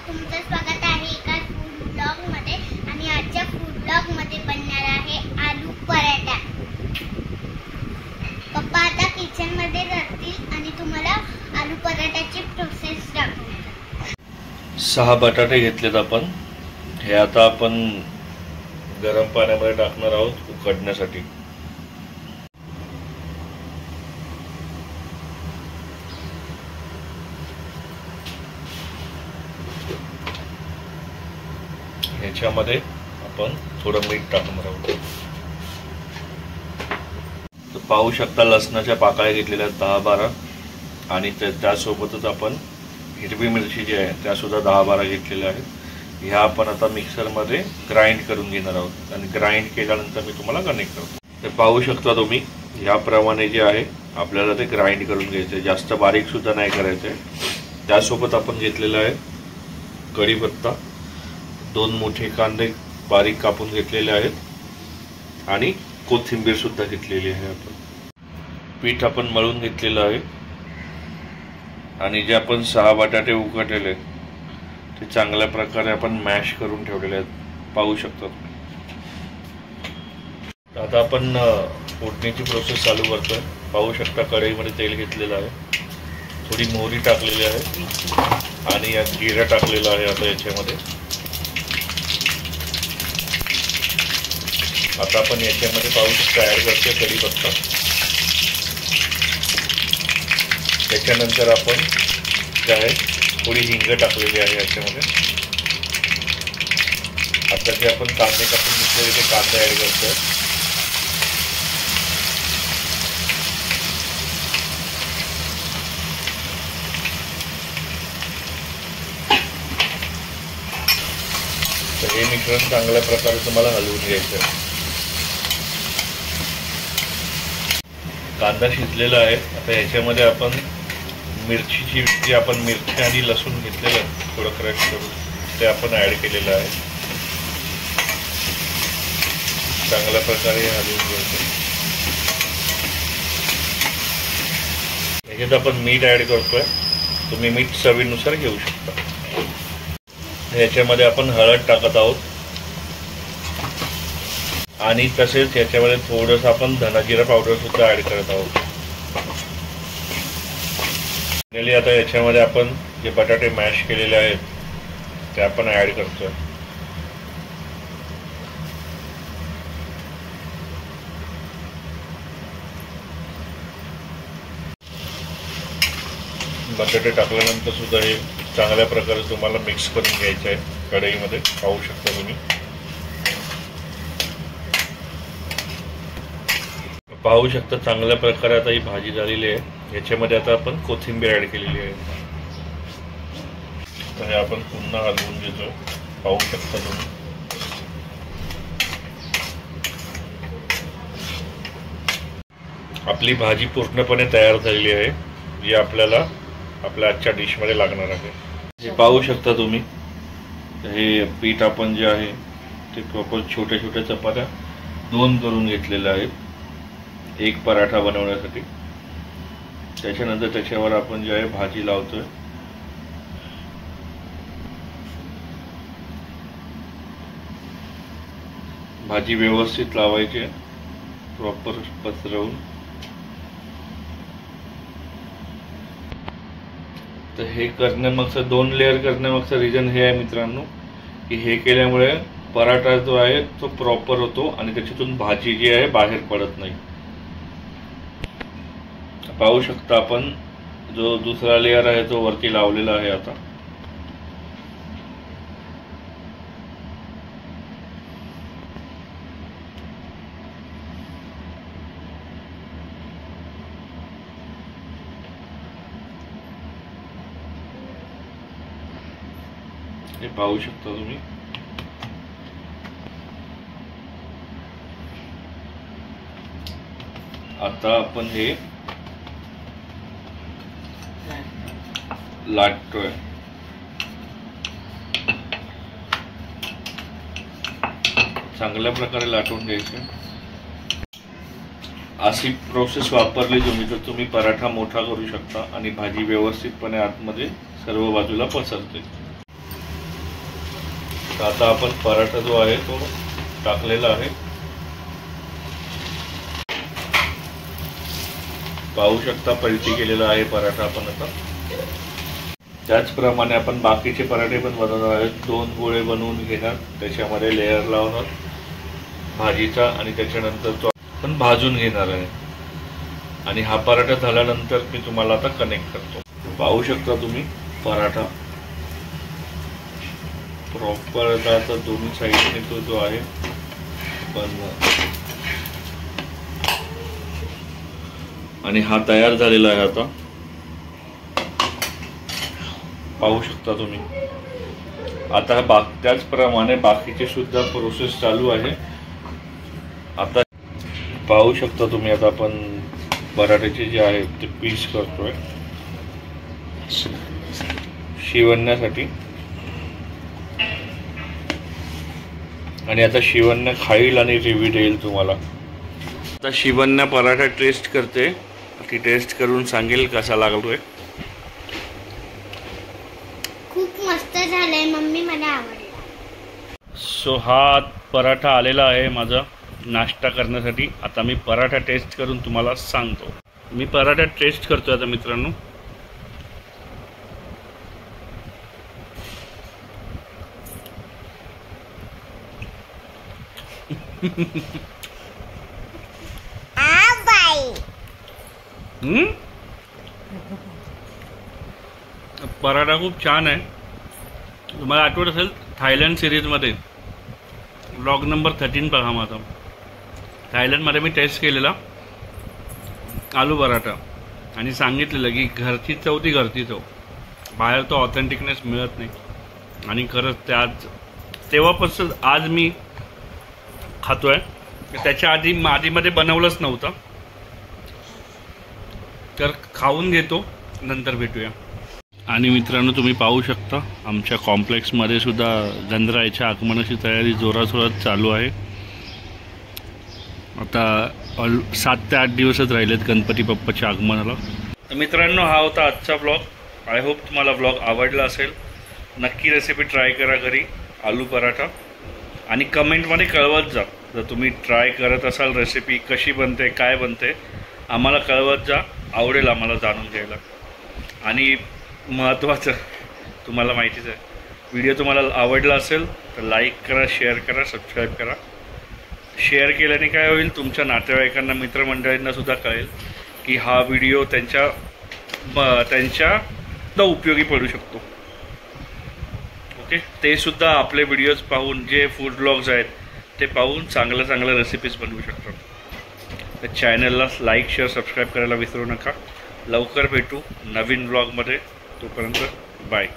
तुमचं स्वागत आहे एका फूड ब्लॉग मध्ये। आणि आजच्या फूड ब्लॉग मध्ये बनणार आहे आलू पराठा। पप्पा आता किचन मध्ये जातील आणि तुम्हाला आलू पराठाची प्रोसेस दाखवतील। 6 बटाटे घेतलेत आपण। हे आता आपण गरम पाण्यामध्ये टाकणार आहोत उकडण्यासाठी। ह्याच्यामध्ये आपण थोडं मीठ टाकणार आहोत। तर पाहू शकता लसणाच्या पाकळ्या घेतलेल्या 10-12 आणि त्यासोबतच आपण हिरवी मिरची जी आहे त्या सुद्धा 10-12 घेतलेल्या आहेत। ह्या आपण आता मिक्सरमध्ये ग्राइंड करून घेणार आहोत आणि ग्राइंड केल्यानंतर मी तुम्हाला कनेक्ट करतो। तर पाहू शकता तुम्ही ह्याप्रमाणे जे आहे आपल्याला ते ग्राइंड करून घ्यायचे, जास्त बारीक सुद्धा नाही करायचे। त्यासोबत आपण घेतलेला आहे कढीपत्ता, 2 मोठे कांदे बारीक कापून घेतलेले आहेत आणि कोथिंबीर सुद्धा घेतलेली आहे। आपण पीठ आपण मळून घेतलेलं आहे आणि जे आपण 6 बटाटे उकडलेले ते चांगल्या प्रकारे आपण मॅश करून ठेवलेले आहेत, पाहू शकता तुम्ही। आता आपण फोडणीची प्रोसेस चालू करतोय। पाहू शकता कढईमध्ये तेल घेतलेलं आहे, थोडी मोहरी टाकलेली आहे आणि यात जिरा टाकलेला आहे। आता याच्यामध्ये आता आपण याच्यामध्ये पाहू शकता ॲड करतोय कढीपत्ता। त्याच्यानंतर आपण जे आहे थोडी हिंग टाकलेली आहे याच्यामध्ये। आता जे आपण कांदे कापून घेतलेले ते कांदे ॲड करतोय। तर हे मिश्रण चांगल्या प्रकारे तुम्हाला हलवून घ्यायचं आहे। कांदा शिजलेला आहे। आता याच्यामध्ये आपण मिरचीची जी आपण मिरची आणि लसूण घेतलेलं थोडं क्रश करून ते आपण ॲड केलेलं आहे। चांगल्या प्रकारे हलवून घ्यायचं। याच्यात आपण मीठ ॲड करतोय, तुम्ही मीठ चवीनुसार घेऊ शकता। याच्यामध्ये आपण हळद टाकत आहोत आणि तसेच याच्यामध्ये थोडंसं आपण धना-जिरा पावडर सुद्धा ॲड करत आहोत। आता याच्यामध्ये आपण जे बटाटे मॅश केलेले आहेत ते आपण ॲड करतोय। बटाटे टाकल्यानंतर सुद्धा हे चांगल्या प्रकारे तुम्हाला मिक्स करून घ्यायचं आहे कढईमध्ये, पाहू शकता तुम्ही। पाहू शकता चांगल्या प्रकारे आता ही भाजी झालेली आहे। याच्यामध्ये आता आपण कोथिंबीर ॲड केलेली आहे। तर हे आपण पुन्हा हलवून घेतो, पाहू शकता तुम्ही। आपली भाजी पूर्णपणे तयार झालेली आहे, जी आपल्याला आपल्या आजच्या डिशमध्ये लागणार आहे। हे पाहू शकता तुम्ही, हे पीठ आपण जे आहे ते प्रॉपर छोट्या छोट्या चपात्या 2 करून घेतलेल्या आहेत एक पराठा बनवण्यासाठी। त्याच्यानंतर त्याच्यावर आपण जे आहे भाजी लावतोय। भाजी व्यवस्थित लावायची, प्रॉपर पसरवून। तर हे करण्यामागचं 2 लेअर करण्यामागचं रिझन हे आहे मित्रांनो, की हे केल्यामुळे पराठा जो आहे तो प्रॉपर होतो आणि त्याच्यातून भाजी जी आहे बाहेर पडत नाही। पाहू शकता आपण जो दुसरा लेअर आहे तो वरती लावलेला आहे। आता हे पाहू शकता तुम्ही। आता आपण हे लाटतोय। चांगल्या प्रकारे लाटून घ्यायचे। अशी प्रोसेस वापरली तुम्ही तर तुम्ही पराठा मोठा करू शकता आणि भाजी व्यवस्थितपणे आतमध्ये सर्व बाजूला पसरते। तर आता आपण पराठा जो आहे तो टाकलेला आहे. पाहू शकता पलटी केलेला आहे पराठा आपण आता. त्याचप्रमाणे आपण बाकीचे पराठे पण बनवणार आहेत. 2 गोळे बनवून घेणार, त्याच्यामध्ये लेअर लावणार भाजीचा आणि त्याच्यानंतर तो आपण भाजून घेणार आहे. आणि हा पराठा झाल्यानंतर मी तुम्हाला आता कनेक्ट करतो. पाहू शकता तुम्ही पराठा प्रॉपर आता दोन्ही साईडने तो जो आहे पण आणि हा तयार झालेला आहे. आता पाहू शकता तुम्ही. आता त्याचप्रमाणे बाकीचे सुद्धा प्रोसेस चालू आहे. आता पाहू शकता तुम्ही. आता आपण पराठ्याचे जे आहे ते पीस करतोय शिवण्यासाठी. आणि आता शिवण्या खाईल आणि रिव्ह्यू देईल तुम्हाला. आता शिवण्या पराठा टेस्ट करते. ती टेस्ट करून सांगेल कसा लागतोय. खूप मस्त झालंय मम्मी, मला आवडला. सो हा पराठा आलेला आहे माझा नाश्ता करण्यासाठी. आता मी पराठा टेस्ट करून तुम्हाला सांगतो. मी पराठा टेस्ट करतोय आता मित्रांनो. पराठा खूप छान आहे. तुम्हाला आठवत असेल थायलंड सिरीजमध्ये व्लॉग नंबर 13 बघा माझा. थायलंडमध्ये मी टेस्ट केलेला आलू पराठा आणि सांगितलेलं की घरची चव ती घरची चव. बाहेर तो ऑथेंटिकनेस मिळत नाही. आणि खरंच तेव्हापासून आज मी खातोय. त्याच्या आधीमध्ये बनवलंच नव्हतं. तर खाऊन घेतो, नंतर भेटूया. आणि मित्रांनो तुम्ही पाहू शकता आमच्या कॉम्प्लेक्समध्ये सुद्धा गणरायाच्या आगमनाची तयारी जोराशोरात चालू आहे. आता 7 ते 8 दिवसच राहिलेत गणपती बाप्पाच्या आगमनाला. तर मित्रांनो हा होता आजचा ब्लॉग. आय होप तुम्हाला ब्लॉग आवडला असेल. नक्की रेसिपी ट्राय करा घरी आलू पराठा. आणि कमेंटमध्ये कळवत जा जर तुम्ही ट्राय करत असाल रेसिपी कशी बनते काय बनते. आम्हाला कळवत जा. आवडेल आम्हाला जाणून घ्यायला. आणि महत्त्वाचं तुम्हाला माहितीच आहे, व्हिडिओ तुम्हाला आवडला असेल तर लाईक करा, शेअर करा, सबस्क्राईब करा. शेअर केल्याने काय होईल, तुमच्या नातेवाईकांना मित्रमंडळींना सुद्धा कळेल की हा व्हिडिओ त्यांच्या उपयोगी पडू शकतो. ओके. ते सुद्धा आपले व्हिडिओज पाहून जे फूड ब्लॉग्स आहेत ते पाहून चांगल्या रेसिपीज बनवू शकतात. तर चॅनलला लाईक शेअर सबस्क्राईब करायला विसरू नका. लवकर भेटू नवीन ब्लॉगमध्ये. तोपर्यंत बाय.